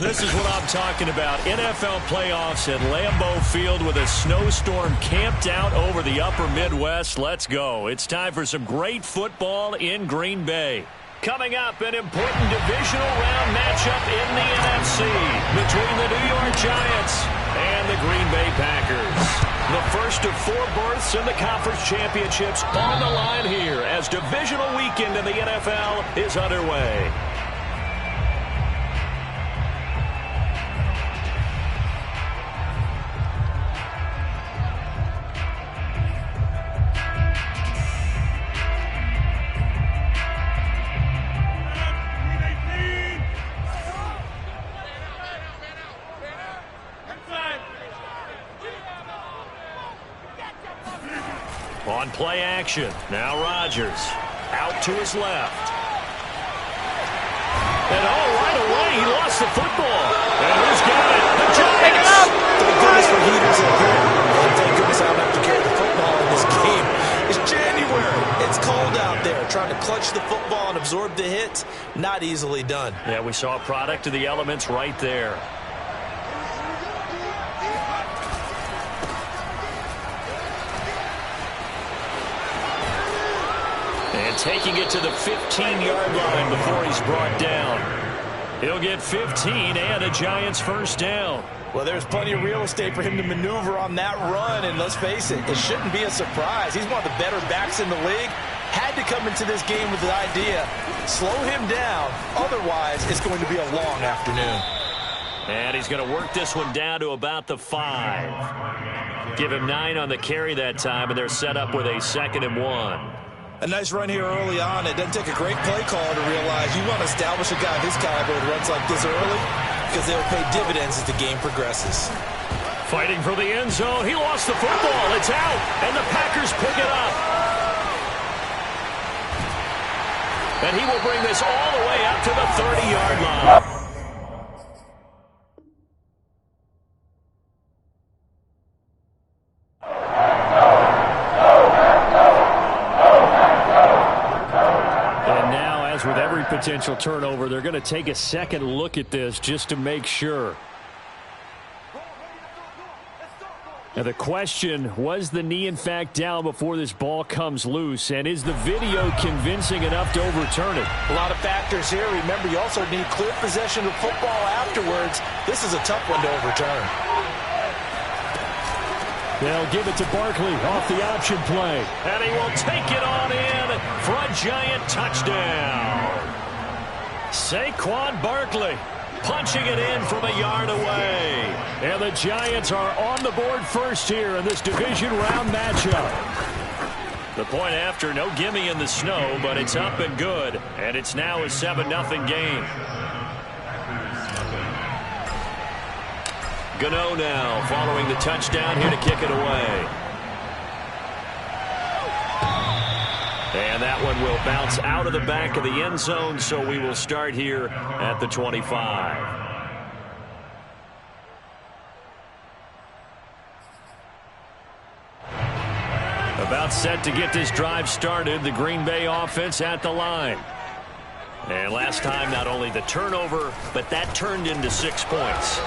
This is what I'm talking about. NFL playoffs at Lambeau Field with a snowstorm camped out over the upper Midwest. Let's go. It's time for some great football in Green Bay. Coming up, an important divisional round matchup in the NFC between the New York Giants and the Green Bay Packers. The first of 4 berths in the conference championships on the line here as divisional weekend in the NFL is underway. On play action, now Rodgers out to his left. And right away, he lost the football. And who's got it? The Giants! Pick it up! Thank goodness for heaters in here. And thank goodness I don't have to carry the football in this game. It's January. It's cold out there. Trying to clutch the football and absorb the hits, not easily done. Yeah, we saw a product of the elements right there. And taking it to the 15-yard line before he's brought down. He'll get 15 and a Giants first down. Well, there's plenty of real estate for him to maneuver on that run, and let's face it, it shouldn't be a surprise. He's one of the better backs in the league. Had to come into this game with the idea, slow him down, otherwise it's going to be a long afternoon. And he's going to work this one down to about the 5. Give him 9 on the carry that time, and they're set up with a 2nd and 1. A nice run here early on. It doesn't take a great play caller to realize you want to establish a guy of his caliber with runs like this early because they'll pay dividends as the game progresses. Fighting for the end zone. He lost the football. It's out, and the Packers pick it up. And he will bring this all the way up to the 30-yard line. With every potential turnover, they're going to take a second look at this just to make sure. Now the question, was the knee in fact down before this ball comes loose? And is the video convincing enough to overturn it? A lot of factors here. Remember, you also need clear possession of football afterwards. This is a tough one to overturn. They'll give it to Barkley off the option play. And he will take it on in for a Giant touchdown. Saquon Barkley punching it in from a yard away. And the Giants are on the board first here in this division round matchup. The point after, no gimme in the snow, but it's up and good. And it's now a 7-0 game. Gano now following the touchdown here to kick it away. And that one will bounce out of the back of the end zone, so we will start here at the 25. About set to get this drive started, the Green Bay offense at the line. And last time, not only the turnover, but that turned into 6 points.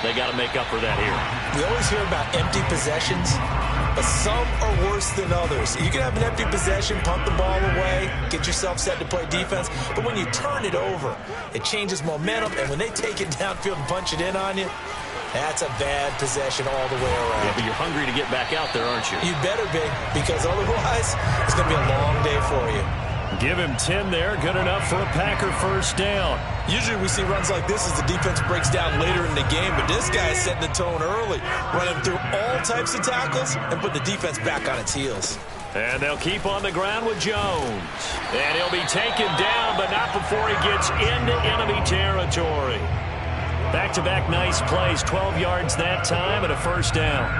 They got to make up for that here. We always hear about empty possessions, but some are worse than others. You can have an empty possession, punt the ball away, get yourself set to play defense, but when you turn it over, it changes momentum, and when they take it downfield and punch it in on you, that's a bad possession all the way around. Yeah, but you're hungry to get back out there, aren't you? You better be, because otherwise, it's going to be a long day for you. Give him 10 there. Good enough for a Packer first down. Usually we see runs like this as the defense breaks down later in the game, but this guy is setting the tone early, running through all types of tackles and put the defense back on its heels. And they'll keep on the ground with Jones. And he'll be taken down, but not before he gets into enemy territory. Back-to-back nice plays, 12 yards that time and a first down.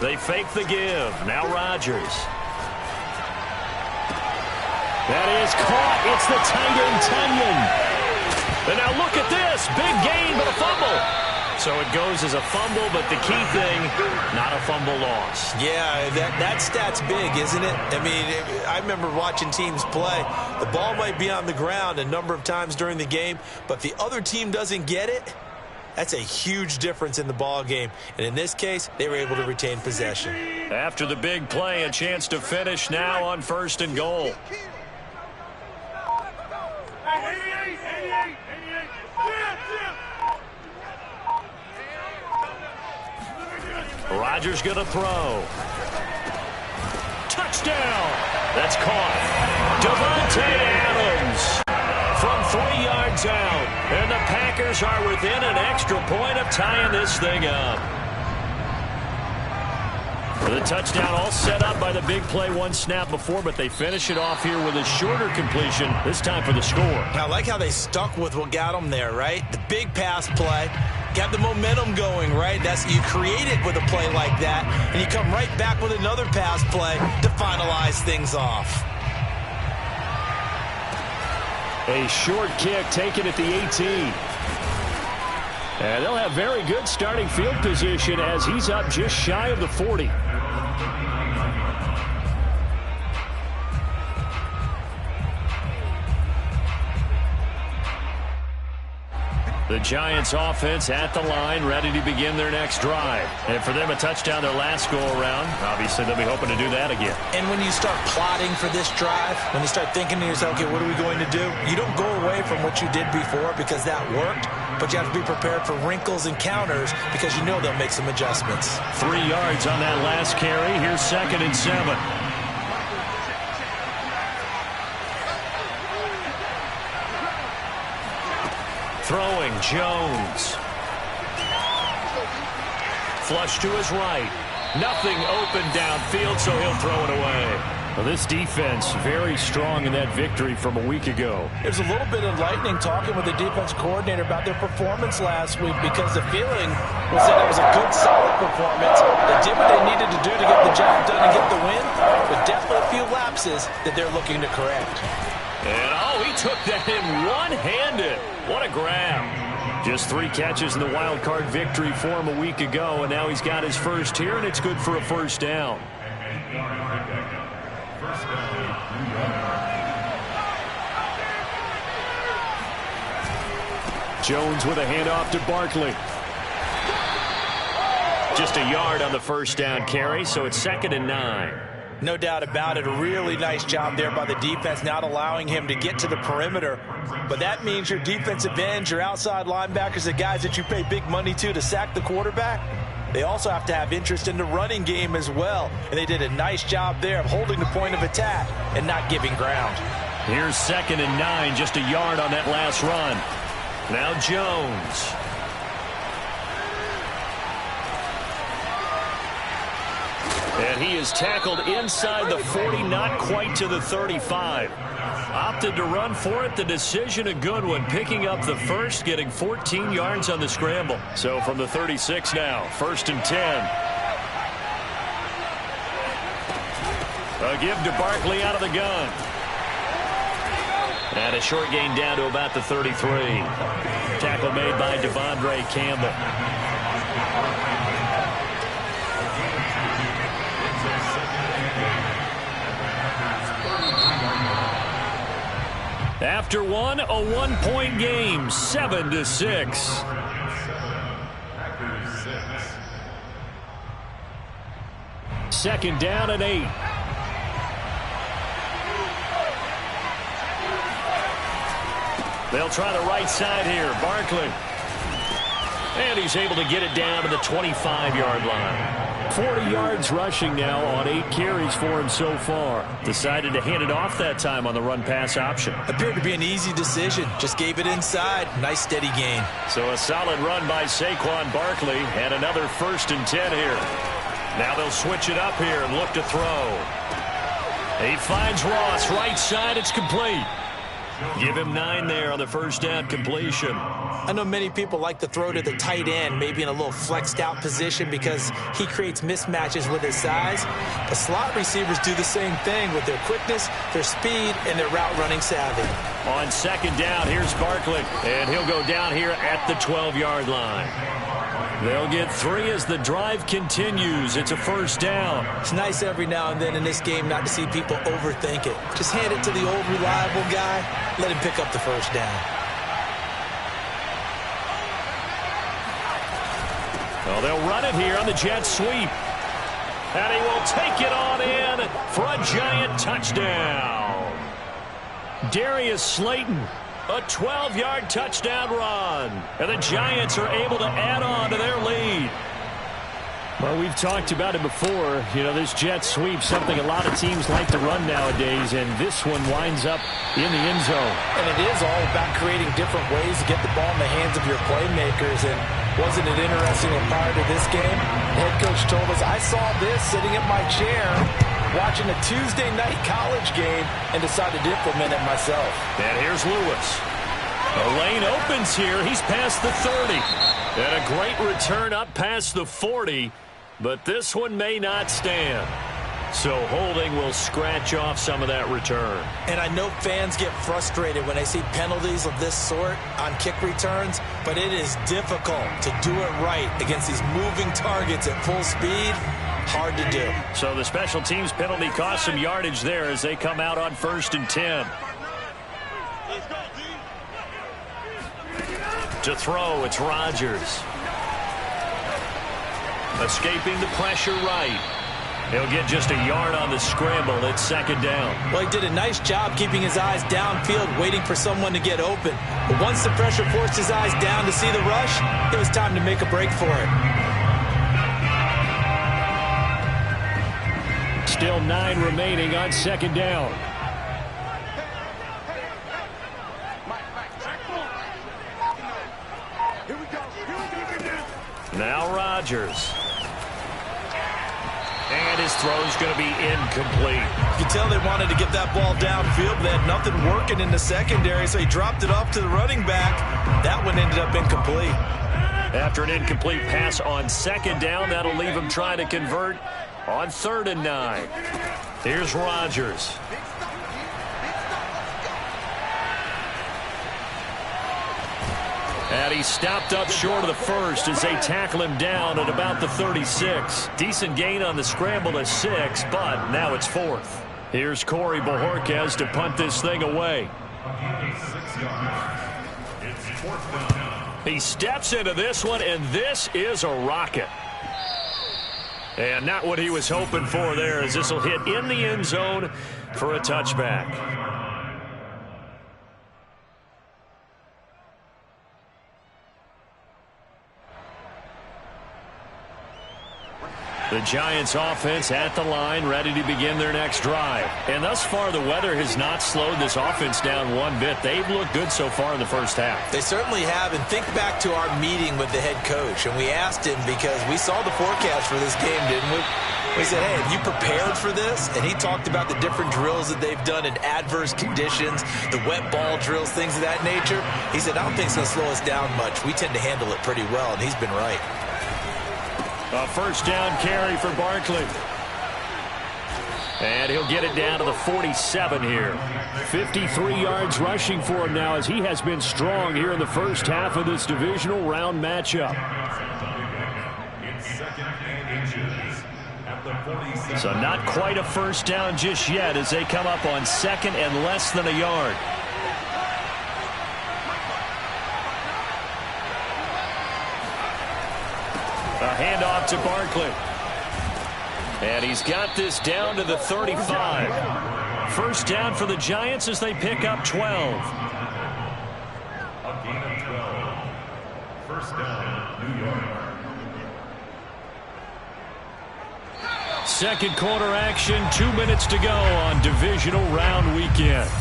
They fake the give. Now Rodgers. That is caught. It's the tight end, Tunyon. And now look at this. Big gain, but a fumble. So it goes as a fumble, but the key thing, not a fumble loss. Yeah, that stat's big, isn't it? I mean, I remember watching teams play. The ball might be on the ground a number of times during the game, but if the other team doesn't get it, that's a huge difference in the ball game. And in this case, they were able to retain possession. After the big play, a chance to finish now on 1st and goal. Rodgers going to throw. Touchdown. That's caught. Davante Adams from 3 yards out. And the Packers are within an extra point of tying this thing up. The touchdown all set up by the big play one snap before, but they finish it off here with a shorter completion, this time for the score. I like how they stuck with what got them there, right? The big pass play. Got the momentum going, right? You create it with a play like that, and you come right back with another pass play to finalize things off. A short kick taken at the 18. And they'll have very good starting field position as he's up just shy of the 40. The Giants offense at the line, ready to begin their next drive. And for them, a touchdown their last go-around. Obviously, they'll be hoping to do that again. And when you start plotting for this drive, when you start thinking to yourself, okay, what are we going to do? You don't go away from what you did before because that worked, but you have to be prepared for wrinkles and counters because you know they'll make some adjustments. 3 yards on that last carry. Here's 2nd and 7. Throwing, Jones. Flush to his right. Nothing open downfield, so he'll throw it away. Well, this defense very strong in that victory from a week ago. There's a little bit enlightening talking with the defense coordinator about their performance last week because the feeling was that it was a good, solid performance. They did what they needed to do to get the job done and get the win, but definitely a few lapses that they're looking to correct. And, he took that in one-handed. What a grab. Just 3 catches in the wild card victory for him a week ago, and now he's got his first here, and it's good for a first down. Jones with a handoff to Barkley. Just a yard on the first down carry, so it's 2nd and 9. No doubt about it. A really nice job there by the defense, not allowing him to get to the perimeter. But that means your defensive ends, your outside linebackers, the guys that you pay big money to sack the quarterback, they also have to have interest in the running game as well. And they did a nice job there of holding the point of attack and not giving ground. Here's 2nd and 9, just a yard on that last run. Now Jones. And he is tackled inside the 40, not quite to the 35. Opted to run for it. The decision a good one. Picking up the first, getting 14 yards on the scramble. So from the 36 now, 1st and 10. A give to Barkley out of the gun. And a short gain down to about the 33. Tackle made by Devondre Campbell. After one, a 1-point game, 7-6. Second down and 8. They'll try the right side here. Barkley. And he's able to get it down to the 25-yard line. 40 yards rushing now on 8 carries for him so far. Decided to hand it off that time on the run-pass option. Appeared to be an easy decision. Just gave it inside. Nice steady gain. So a solid run by Saquon Barkley and another 1st and 10 here. Now they'll switch it up here and look to throw. He finds Ross right side. It's complete. Give him 9 there on the first down completion. I know many people like to throw to the tight end, maybe in a little flexed out position because he creates mismatches with his size. But slot receivers do the same thing with their quickness, their speed, and their route running savvy. On second down, here's Barkley, and he'll go down here at the 12-yard line. They'll get 3 as the drive continues. It's a first down. It's nice every now and then in this game not to see people overthink it. Just hand it to the old reliable guy. Let him pick up the first down. Well, they'll run it here on the jet sweep. And he will take it on in for a Giant touchdown. Darius Slayton. A 12-yard touchdown run. And the Giants are able to add on to their lead. Well, we've talked about it before. You know, this jet sweep, something a lot of teams like to run nowadays, and this one winds up in the end zone. And it is all about creating different ways to get the ball in the hands of your playmakers. And wasn't it interesting that prior to this game, the head coach told us, I saw this sitting in my chair watching a Tuesday night college game and decided to implement it myself. And here's Lewis. The lane opens here. He's past the 30. And a great return up past the 40. But this one may not stand. So holding will scratch off some of that return. And I know fans get frustrated when they see penalties of this sort on kick returns, but it is difficult to do it right against these moving targets at full speed. Hard to do. So the special teams penalty cost some yardage there as they come out on 1st and 10. To throw, it's Rodgers. Escaping the pressure right. He'll get just a yard on the scramble. It's second down. Well, he did a nice job keeping his eyes downfield, waiting for someone to get open. But once the pressure forced his eyes down to see the rush, it was time to make a break for it. Still 9 remaining on second down. Now Rodgers. And his throw's going to be incomplete. You can tell they wanted to get that ball downfield, but they had nothing working in the secondary, so he dropped it off to the running back. That one ended up incomplete. After an incomplete pass on second down, that'll leave him trying to convert on 3rd and 9. Here's Rodgers. And he stopped up short of the first as they tackle him down at about the 36. Decent gain on the scramble to 6, but now it's 4th. Here's Corey Bojorquez to punt this thing away. He steps into this one, and this is a rocket. And not what he was hoping for there, as this will hit in the end zone for a touchback. The Giants offense at the line, ready to begin their next drive. And thus far, the weather has not slowed this offense down one bit. They've looked good so far in the first half. They certainly have. And think back to our meeting with the head coach. And we asked him, because we saw the forecast for this game, didn't we? We said, hey, have you prepared for this? And he talked about the different drills that they've done in adverse conditions, the wet ball drills, things of that nature. He said, I don't think it's going to slow us down much. We tend to handle it pretty well, and he's been right. A first down carry for Barkley. And he'll get it down to the 47 here. 53 yards rushing for him now, as he has been strong here in the first half of this divisional round matchup. So not quite a first down just yet as they come up on 2nd and less than a yard. A handoff to Barkley. And he's got this down to the 35. First down for the Giants as they pick up 12. A gain of 12. First down, New York. Second quarter action, 2 minutes to go on divisional round weekend.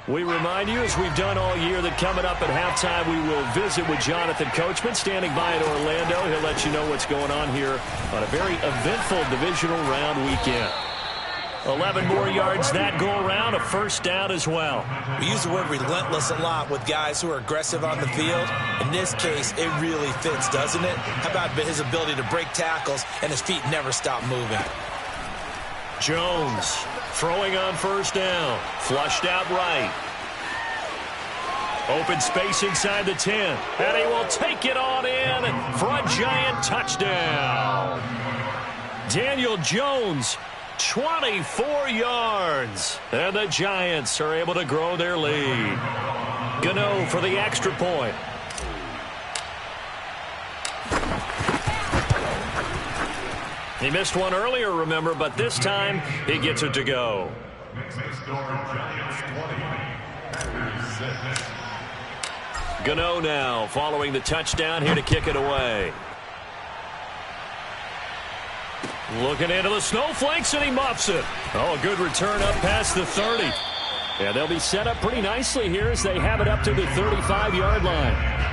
We remind you, as we've done all year, that coming up at halftime, we will visit with Jonathan Coachman, standing by in Orlando. He'll let you know what's going on here on a very eventful divisional round weekend. 11 more yards that go around, a first down as well. We use the word relentless a lot with guys who are aggressive on the field. In this case, it really fits, doesn't it? How about his ability to break tackles and his feet never stop moving? Jones throwing on first down. Flushed out right. Open space inside the 10. And he will take it on in for a giant touchdown. Daniel Jones, 24 yards. And the Giants are able to grow their lead. Gano for the extra point. He missed one earlier, remember, but this time he gets it to go. Gano now following the touchdown here to kick it away. Looking into the snowflakes, and he muffs it. Oh, a good return up past the 30. Yeah, they'll be set up pretty nicely here as they have it up to the 35-yard line.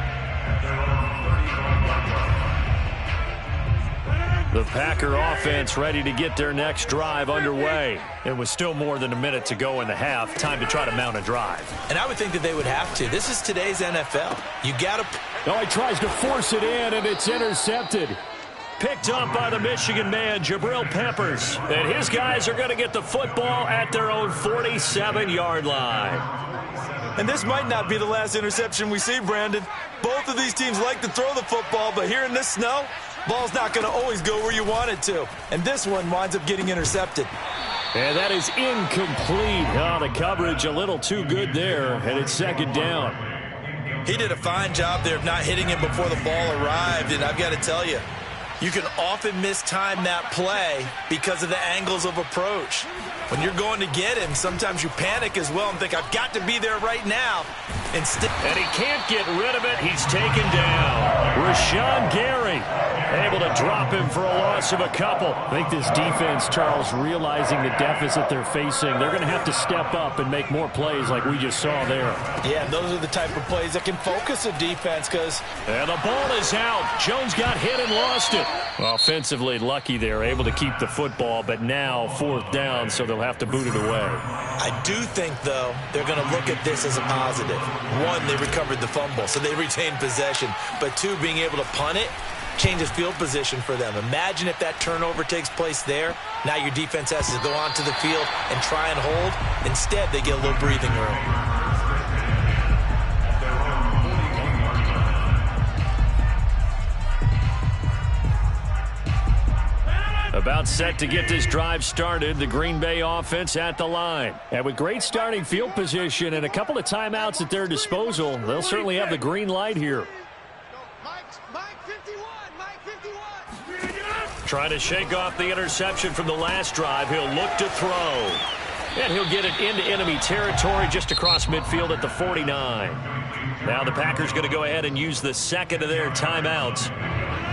The Packer offense ready to get their next drive underway. It was still more than a minute to go in the half. Time to try to mount a drive. And I would think that they would have to. This is today's NFL. You got to... Oh, he tries to force it in, and it's intercepted. Picked up by the Michigan man, Jabril Peppers. And his guys are going to get the football at their own 47-yard line. And this might not be the last interception we see, Brandon. Both of these teams like to throw the football, but here in this snow, ball's not going to always go where you want it to. And this one winds up getting intercepted. And that is incomplete. Oh, the coverage a little too good there, and it's second down. He did a fine job there of not hitting him before the ball arrived, and I've got to tell you, you can often mistime that play because of the angles of approach. When you're going to get him, sometimes you panic as well and think, I've got to be there right now. Instead, and he can't get rid of it. He's taken down. Rashawn Gary able to drop him for a loss of a couple. I think this defense, Charles, realizing the deficit they're facing, they're going to have to step up and make more plays like we just saw there. Yeah, those are the type of plays that can focus a defense because... And the ball is out. Jones got hit and lost it. Offensively lucky they're able to keep the football, but now fourth down, so they'll have to boot it away. I do think, though, they're going to look at this as a positive. One, they recovered the fumble, so they retained possession. But two, being able to punt it changes field position for them. Imagine if that turnover takes place there. Now your defense has to go onto the field and try and hold. Instead, they get a little breathing room. About set to get this drive started, the Green Bay offense at the line. And with great starting field position and a couple of timeouts at their disposal, they'll certainly have the green light here. Trying to shake off the interception from the last drive. He'll look to throw. And he'll get it into enemy territory just across midfield at the 49. Now the Packers going to go ahead and use the second of their timeouts,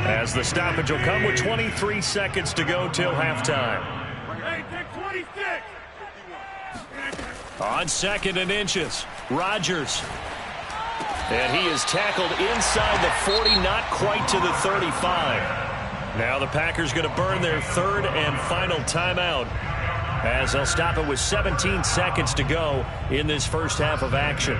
as the stoppage will come with 23 seconds to go till halftime. On second and inches, Rodgers. And he is tackled inside the 40, not quite to the 35. Now the Packers going to burn their third and final timeout, as they'll stop it with 17 seconds to go in this first half of action.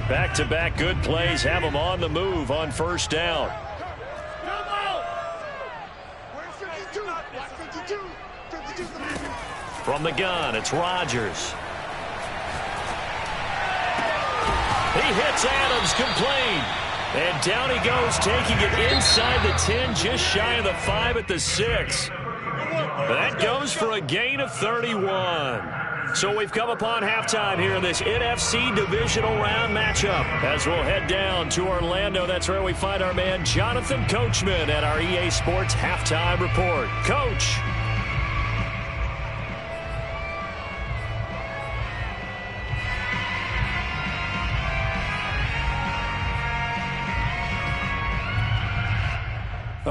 Back-to-back good plays have them on the move on first down. From the gun, it's Rodgers. He hits Adams, complete. And down he goes, taking it inside the 10, just shy of the 5 at the 6. That goes for a gain of 31. So we've come upon halftime here in this NFC divisional round matchup. As we'll head down to Orlando, that's where we find our man Jonathan Coachman at our EA Sports Halftime Report. Coach.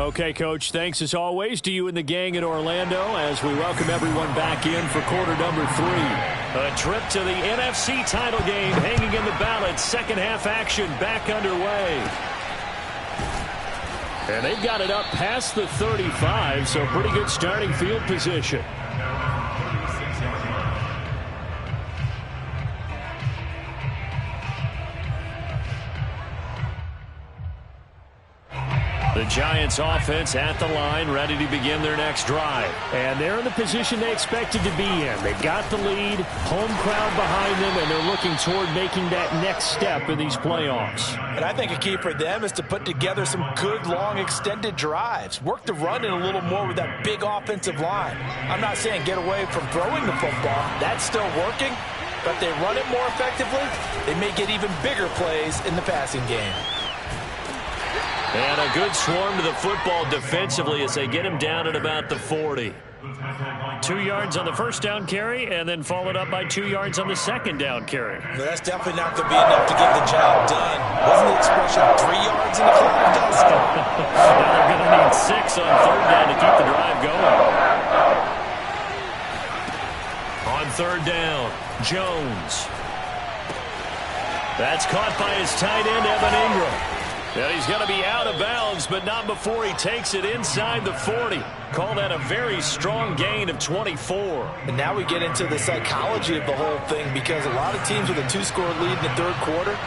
Okay, Coach, thanks as always to you and the gang in Orlando as we welcome everyone back in for quarter number 3. A trip to the NFC title game hanging in the balance. Second half action back underway. And they've got it up past the 35, so pretty good starting field position. The Giants offense at the line, ready to begin their next drive. And they're in the position they expected to be in. They've got the lead, home crowd behind them, and they're looking toward making that next step in these playoffs. And I think a key for them is to put together some good, long, extended drives. Work the run in a little more with that big offensive line. I'm not saying get away from throwing the football. That's still working. But if they run it more effectively, they may get even bigger plays in the passing game. And a good swarm to the football defensively as they get him down at about the 40. 2 yards on the first down carry and then followed up by 2 yards on the second down carry. Well, that's definitely not going to be enough to get the job done. Wasn't the expression 3 yards in the clock, Dustin? Now they're going to need 6 on third down to keep the drive going. On third down, Jones. That's caught by his tight end, Evan Ingram. And he's going to be out of bounds, but not before he takes it inside the 40. Call that a very strong gain of 24. And now we get into the psychology of the whole thing, because a lot of teams with a 2-score lead in the third quarter,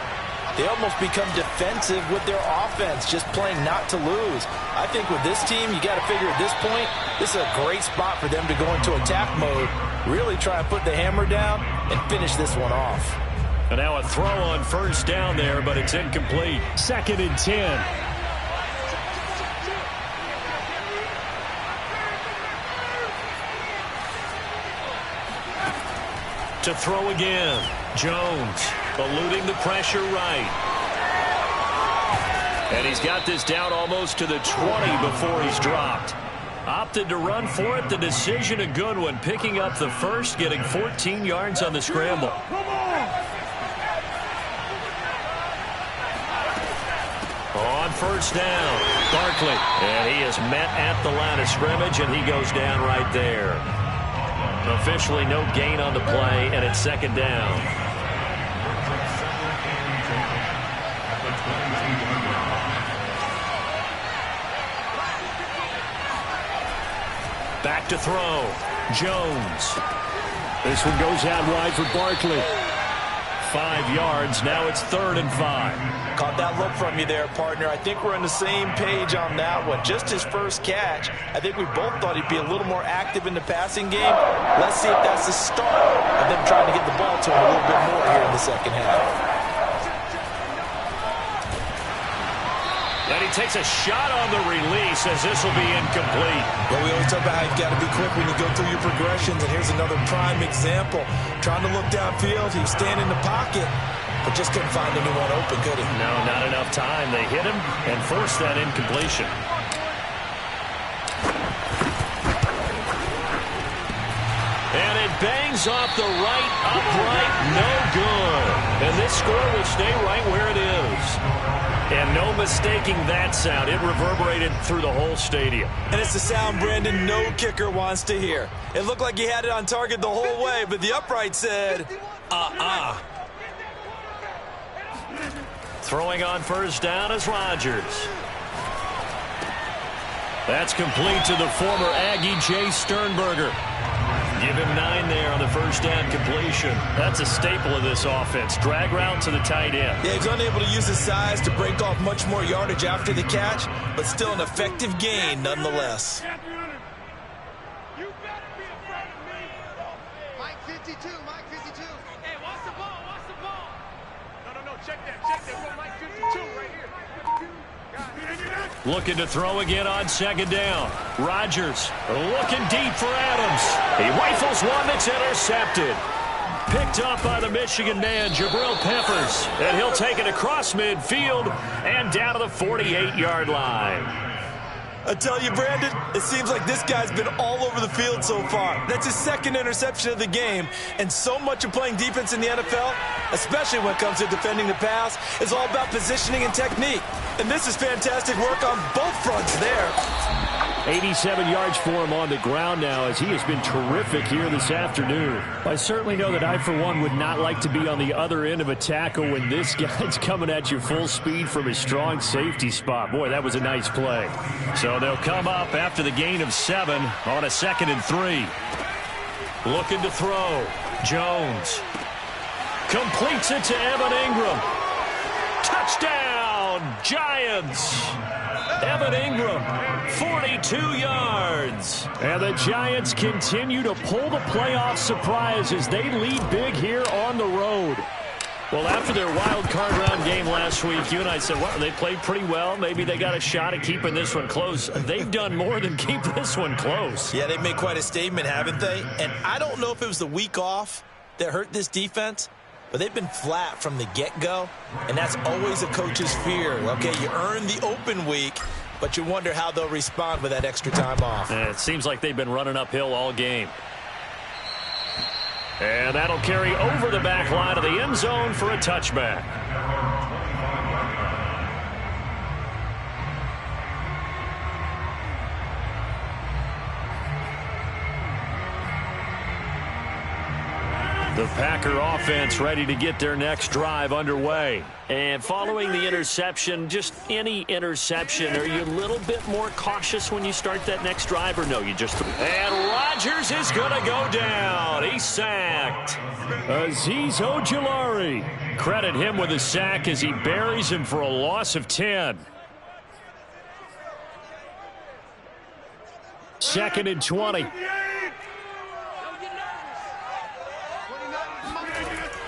they almost become defensive with their offense, just playing not to lose. I think with this team, you got to figure at this point, this is a great spot for them to go into attack mode, really try and put the hammer down and finish this one off. And now a throw on first down there, but it's incomplete. 2nd and 10. To throw again. Jones eluding the pressure right. And he's got this down almost to the 20 before he's dropped. Opted to run for it. The decision a good one. Picking up the first, getting 14 yards on the scramble. On first down, Barkley. And he is met at the line of scrimmage, and he goes down right there. Officially no gain on the play, and it's second down. Back to throw. Jones. This one goes out wide for Barkley. 5 yards. Now it's 3rd and 5. Caught that look from you there, partner. I think we're on the same page on that one. Just his first catch, I think we both thought he'd be a little more active in the passing game. Let's see if that's the start of them trying to get the ball to him a little bit more here in the second half. And he takes a shot on the release as this will be incomplete. Well, we always talk about how you've got to be quick when you go through your progressions, and here's another prime example. Trying to look downfield, he was standing in the pocket, but just couldn't find anyone open, could he? No, not enough time. They hit him and forced that incompletion. And it bangs off the right upright, no good. And this score will stay right where it is. And no mistaking that sound. It reverberated through the whole stadium. And it's the sound Brandon no kicker wants to hear. It looked like he had it on target the whole way, but the upright said, Throwing on first down is Rodgers. That's complete to the former Aggie Jay Sternberger. Give him 9 there on the first down completion. That's a staple of this offense. Drag route to the tight end. Yeah, he's unable to use his size to break off much more yardage after the catch, but still an effective gain nonetheless. You better be afraid of me. Mike 52, Mike 52. Hey, watch the ball, watch the ball. No, check that. We're Mike 52 right here. Looking to throw again on second down. Rodgers looking deep for Adams. He rifles one that's intercepted. Picked up by the Michigan man, Jabril Peppers. And he'll take it across midfield and down to the 48-yard line. I tell you, Brandon, it seems like this guy's been all over the field so far. That's his second interception of the game, and so much of playing defense in the NFL, especially when it comes to defending the pass, is all about positioning and technique. And this is fantastic work on both fronts there. 87 yards for him on the ground now as he has been terrific here this afternoon. I certainly know that I, for one, would not like to be on the other end of a tackle when this guy's coming at you full speed from his strong safety spot. Boy, that was a nice play. So they'll come up after the gain of 7 on a 2nd and 3. Looking to throw. Jones completes it to Evan Ingram. Touchdown, Giants! Evan Ingram, 42 yards. And the Giants continue to pull the playoff surprise as they lead big here on the road. Well, after their wild card round game last week, you and I said, well, they played pretty well. Maybe they got a shot at keeping this one close. They've done more than keep this one close. Yeah, they've made quite a statement, haven't they? And I don't know if it was the week off that hurt this defense, but they've been flat from the get-go, and that's always a coach's fear. Okay, you earn the open week, but you wonder how they'll respond with that extra time off. And it seems like they've been running uphill all game. And that'll carry over the back line of the end zone for a touchback. The Packer offense ready to get their next drive underway. And following the interception, just any interception, are you a little bit more cautious when you start that next drive, or no, you just... And Rodgers is going to go down. He's sacked. Azeez Ojulari. Credit him with a sack as he buries him for a loss of 10. 2nd and 20.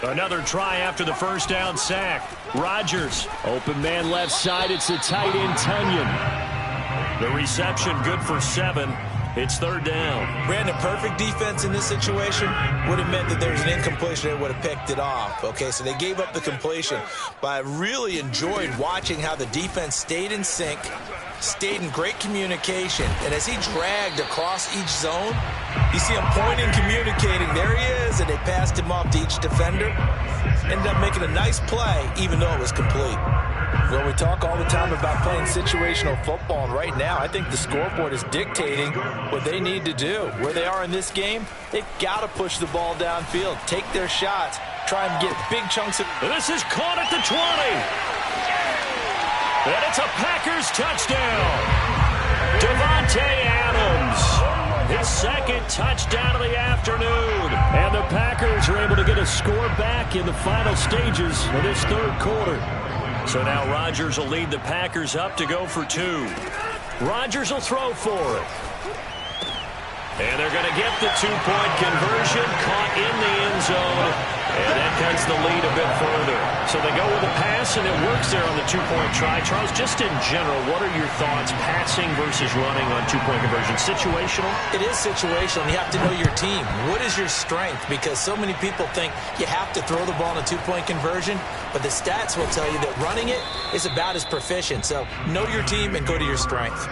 Another try after the first down sack. Rodgers, open man left side. It's the tight end, Tunyon. The reception good for 7. It's 3rd down. Brandon, perfect defense in this situation would have meant that there was an incompletion that would have picked it off. Okay, so they gave up the completion. But I really enjoyed watching how the defense stayed in sync, stayed in great communication, and as he dragged across each zone, you see him pointing, communicating. There he is, and they passed him off to each defender. Ended up making a nice play, even though it was complete. Well, we talk all the time about playing situational football, and right now I think the scoreboard is dictating what they need to do. Where they are in this game, they've got to push the ball downfield, take their shots, try and get big chunks of... This is caught at the 20. And it's a Packers touchdown. Devontae Adams, his 2nd touchdown of the afternoon. And the Packers are able to get a score back in the final stages of this 3rd quarter. So now Rodgers will lead the Packers up to go for 2. Rodgers will throw for it. And they're going to get the 2-point conversion, caught in the end zone, and that cuts the lead a bit further. So they go with a pass, and it works there on the 2-point try. Charles, just in general, what are your thoughts, passing versus running on 2-point conversion? Situational? It is situational. You have to know your team. What is your strength? Because so many people think you have to throw the ball in a 2-point conversion, but the stats will tell you that running it is about as proficient. So know your team and go to your strength.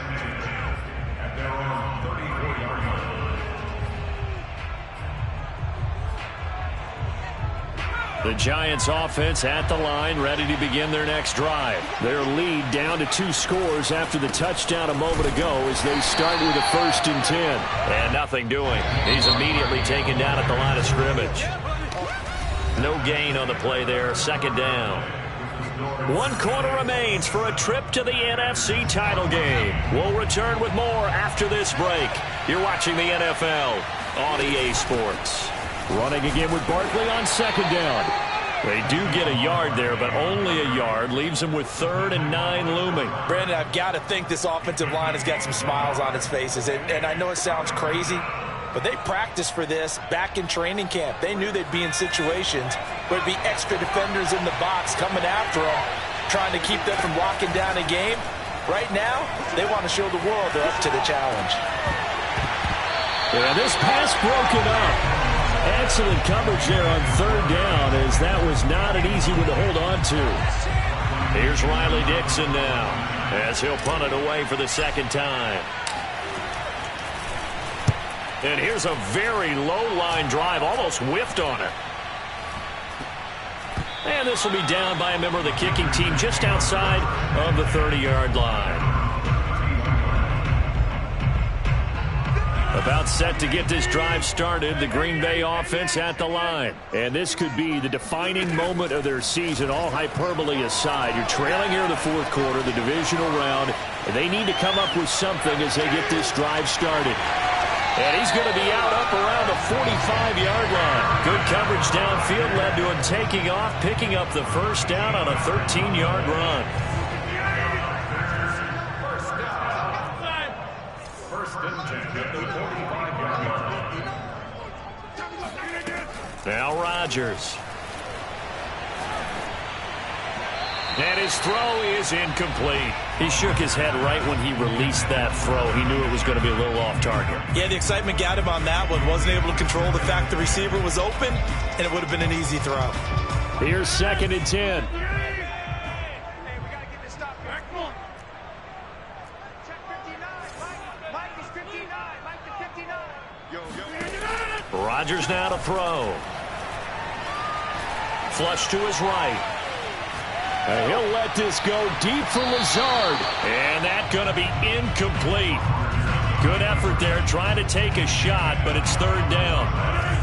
The Giants offense at the line, ready to begin their next drive. Their lead down to 2 scores after the touchdown a moment ago as they start with a 1st and 10. And nothing doing. He's immediately taken down at the line of scrimmage. No gain on the play there, 2nd down. 1 quarter remains for a trip to the NFC title game. We'll return with more after this break. You're watching the NFL on EA Sports. Running again with Barkley on 2nd down. They do get a yard there, but only a yard. Leaves them with 3rd and 9 looming. Brandon, I've got to think this offensive line has got some smiles on its faces. And I know it sounds crazy, but they practiced for this back in training camp. They knew they'd be in situations where it'd be extra defenders in the box coming after them, trying to keep them from locking down a game. Right now, they want to show the world they're up to the challenge. Yeah, this pass broken up. Excellent coverage there on 3rd down, as that was not an easy one to hold on to. Here's Riley Dixon now. as he'll punt it away for the second time. And here's a very low line drive, almost whiffed on it. And this will be down by a member of the kicking team just outside of the 30-yard line. About set to get this drive started, the Green Bay offense at the line. And this could be the defining moment of their season, all hyperbole aside. You're trailing here in the fourth quarter, the divisional round. And they need to come up with something as they get this drive started. And he's going to be out up around the 45-yard line. Good coverage downfield led to him taking off, picking up the first down on a 13-yard run. First and 10 at the 45-yard line. Now Rodgers. And his throw is incomplete. He shook his head right when he released that throw. He knew it was going to be a little off target. Yeah, the excitement got him on that one. Wasn't able to control the fact the receiver was open, and it would have been an easy throw. Here's 2nd and 10. Hey, we got to get this stop here. Come on. Check 59. Mike is 59. Mike is 59. Rodgers now to throw. Flush to his right. And he'll let this go deep for Lazard. And that's going to be incomplete. Good effort there trying to take a shot, but it's 3rd down.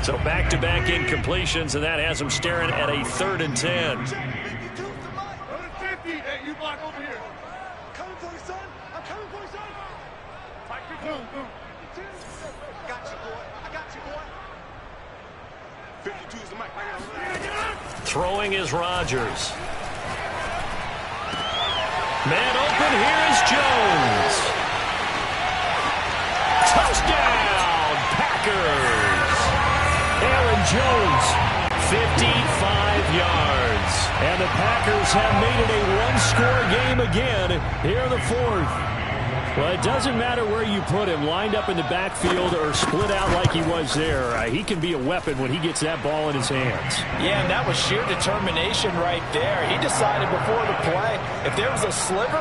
So back-to-back incompletions, and that has him staring at a 3rd and 10. Hey, you block over here. Coming for you, son. I'm coming for you, son. Mike, boom. I got you, boy. I got you, boy. 52 is the mic. Throwing is Rodgers. Man open, here is Jones. Touchdown, Packers. Aaron Jones, 55 yards. And the Packers have made it a one-score game again here in the 4th. Well, it doesn't matter where you put him, lined up in the backfield or split out like he was there. He can be a weapon when he gets that ball in his hands. Yeah, and that was sheer determination right there. He decided before the play, if there was a sliver,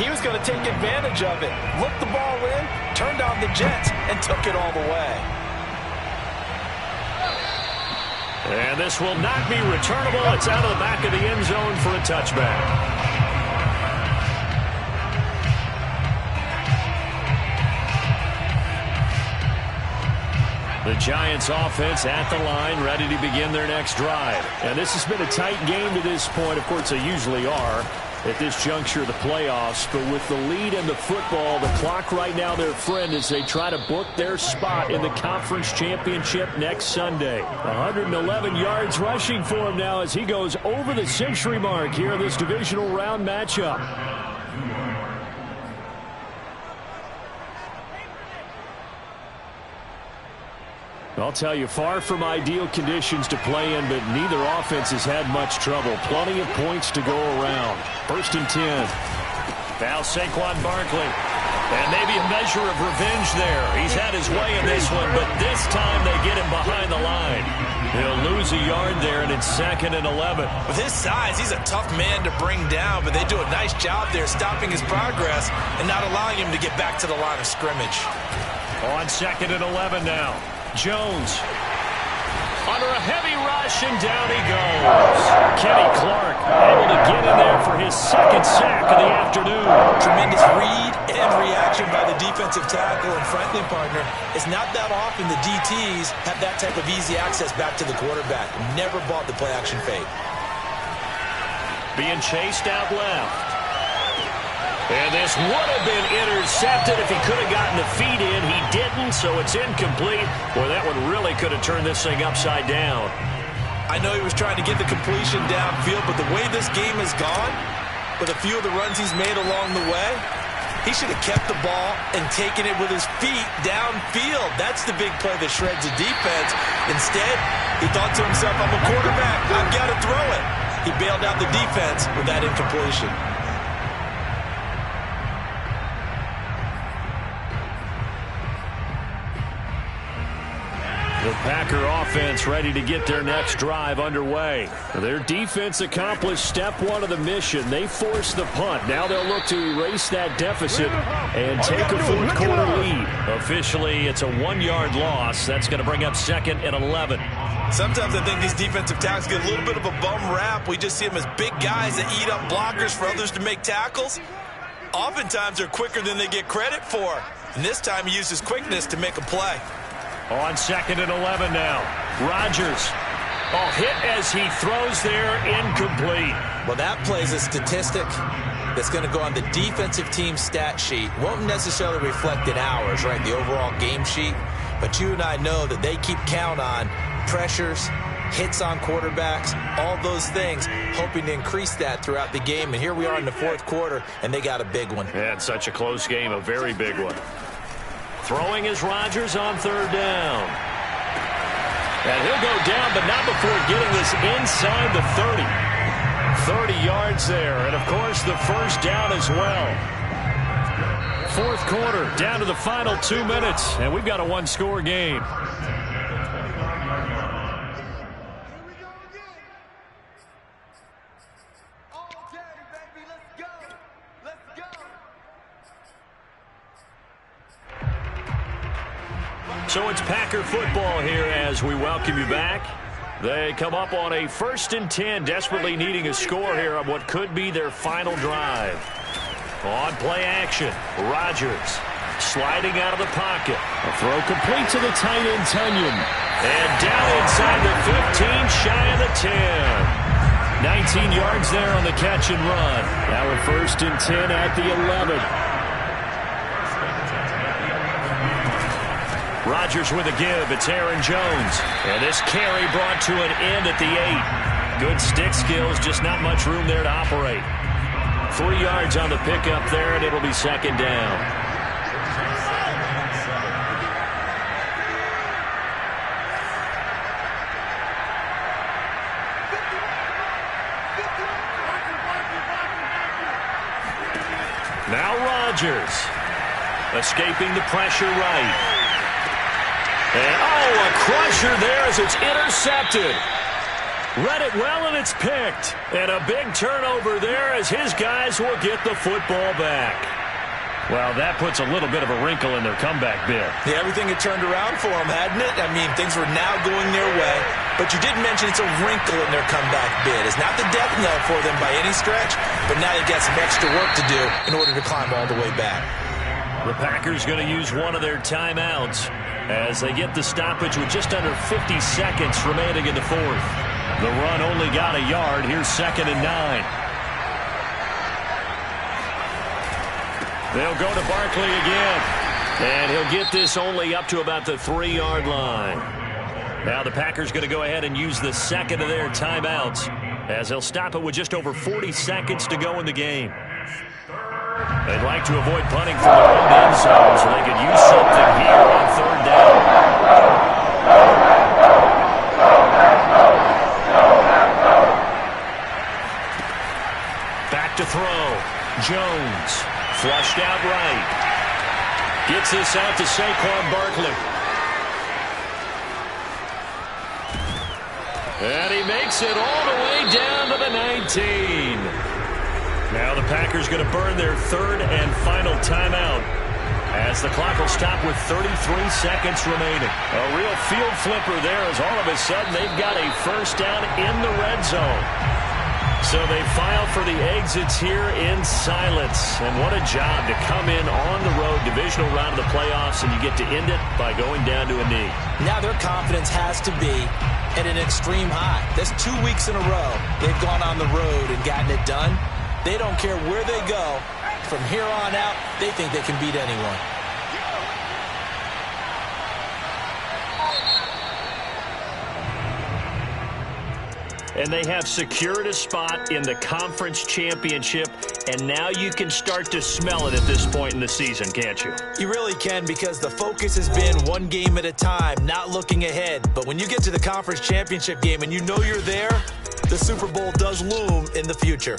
he was going to take advantage of it. Looked the ball in, turned on the jets, and took it all the way. And this will not be returnable. It's out of the back of the end zone for a touchback. The Giants offense at the line, ready to begin their next drive. And this has been a tight game to this point. Of course, they usually are at this juncture of the playoffs. But with the lead in the football, the clock right now their friend as they try to book their spot in the conference championship next Sunday. 111 yards rushing for him now as he goes over the century mark here in this divisional round matchup. I'll tell you, far from ideal conditions to play in, but neither offense has had much trouble. Plenty of points to go around. 1st and 10. Now Saquon Barkley. And maybe a measure of revenge there. He's had his way in this one, but this time they get him behind the line. He'll lose a yard there, and it's 2nd and 11. With his size, he's a tough man to bring down, but they do a nice job there stopping his progress and not allowing him to get back to the line of scrimmage. On 2nd and 11 now. Jones under a heavy rush, and down he goes. Kenny Clark able to get in there for his 2nd sack of the afternoon. Tremendous read and reaction by the defensive tackle, and frankly, partner, it's not that often the DTs have that type of easy access back to the quarterback. Never bought the play-action fake. Being chased out left. And this would have been intercepted if he could have gotten the feet in. He didn't, so it's incomplete. Boy, that one really could have turned this thing upside down. I know he was trying to get the completion downfield, but the way this game has gone, with a few of the runs he's made along the way, he should have kept the ball and taken it with his feet downfield. That's the big play that shreds the defense. Instead, he thought to himself, I'm a quarterback, I've got to throw it. He bailed out the defense with that incompletion. The Packer offense ready to get their next drive underway. Their defense accomplished step one of the mission. They forced the punt. Now they'll look to erase that deficit and take a fourth quarter lead. Officially, it's a 1-yard loss. That's going to bring up 2nd and 11. Sometimes I think these defensive tackles get a little bit of a bum rap. We just see them as big guys that eat up blockers for others to make tackles. Oftentimes, they're quicker than they get credit for. And this time, he used his quickness to make a play. On 2nd and 11 now. Rodgers. Hit as he throws there, incomplete. Well, that plays a statistic that's going to go on the defensive team stat sheet. Won't necessarily reflect in ours, right, the overall game sheet. But you and I know that they keep count on pressures, hits on quarterbacks, all those things, hoping to increase that throughout the game. And here we are in the fourth quarter, and they got a big one. Yeah, it's such a close game, a very big one. Throwing is Rodgers on 3rd down. And he'll go down, but not before getting this inside the 30. 30 yards there, and of course the first down as well. Fourth quarter, down to the final 2 minutes, and we've got a 1-score game. So it's Packer football here as we welcome you back. They come up on a 1st and 10, desperately needing a score here on what could be their final drive. On play action, Rodgers sliding out of the pocket. A throw complete to the tight end, Tunyon. And down inside the 15, shy of the 10. 19 yards there on the catch and run. Now a 1st and 10 at the 11. Rodgers with a give. It's Aaron Jones. And this carry brought to an end at the 8. Good stick skills, just not much room there to operate. 3 yards on the pickup there, and it'll be 2nd down. Now Rodgers escaping the pressure right. And, a crusher there as it's intercepted. Read it well, and it's picked. And a big turnover there as his guys will get the football back. Well, that puts a little bit of a wrinkle in their comeback bid. Yeah, everything had turned around for them, hadn't it? I mean, things were now going their way. But you did mention it's a wrinkle in their comeback bid. It's not the death knell for them by any stretch, but now they've got some extra work to do in order to climb all the way back. The Packers going to use one of their timeouts as they get the stoppage with just under 50 seconds remaining in the fourth. The run only got a yard. Here's 2nd and 9. They'll go to Barkley again. And he'll get this only up to about the 3-yard line. Now the Packers going to go ahead and use the second of their timeouts as they'll stop it with just over 40 seconds to go in the game. They'd like to avoid punting from their own end zone so they could use something here on 3rd down. Back to throw. Jones flushed out right. Gets this out to Saquon Barkley. And he makes it all the way down to the 19. Now the Packers going to burn their 3rd and final timeout as the clock will stop with 33 seconds remaining. A real field flipper there as all of a sudden they've got a 1st down in the red zone. So they file for the exits here in silence. And what a job to come in on the road, divisional round of the playoffs, and you get to end it by going down to a knee. Now their confidence has to be at an extreme high. That's 2 weeks in a row they've gone on the road and gotten it done. They don't care where they go. From here on out, they think they can beat anyone. And they have secured a spot in the conference championship, and now you can start to smell it at this point in the season, can't you? You really can, because the focus has been one game at a time, not looking ahead. But when you get to the conference championship game and you know you're there, the Super Bowl does loom in the future.